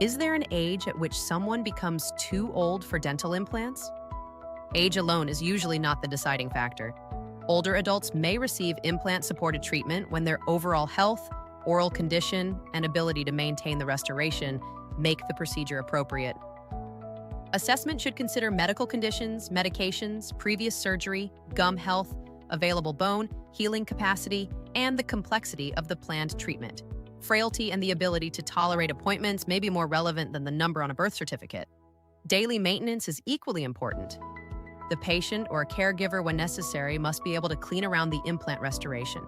Is there an age at which someone becomes too old for dental implants? Age alone is usually not the deciding factor. Older adults may receive implant-supported treatment when their overall health, oral condition, and ability to maintain the restoration make the procedure appropriate. Assessment should consider medical conditions, medications, previous surgery, gum health, available bone, healing capacity, and the complexity of the planned treatment. Frailty and the ability to tolerate appointments may be more relevant than the number on a birth certificate. Daily maintenance is equally important. The patient or a caregiver, when necessary, must be able to clean around the implant restoration.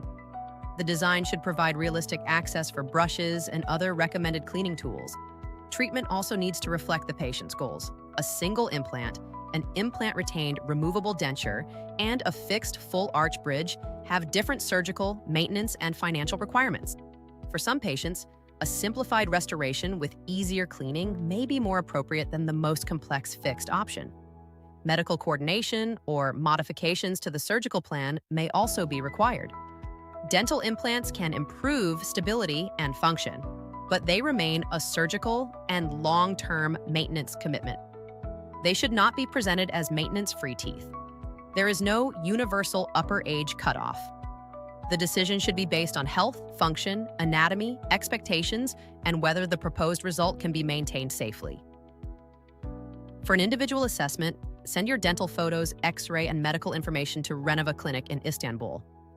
The design should provide realistic access for brushes and other recommended cleaning tools. Treatment also needs to reflect the patient's goals. A single implant, an implant-retained removable denture, and a fixed full-arch bridge have different surgical, maintenance, and financial requirements. For some patients, a simplified restoration with easier cleaning may be more appropriate than the most complex fixed option. Medical coordination or modifications to the surgical plan may also be required. Dental implants can improve stability and function, but they remain a surgical and long-term maintenance commitment. They should not be presented as maintenance-free teeth. There is no universal upper age cutoff. The decision should be based on health, function, anatomy, expectations, and whether the proposed result can be maintained safely. For an individual assessment, send your dental photos, X-ray, and medical information to Renova Clinic in Istanbul.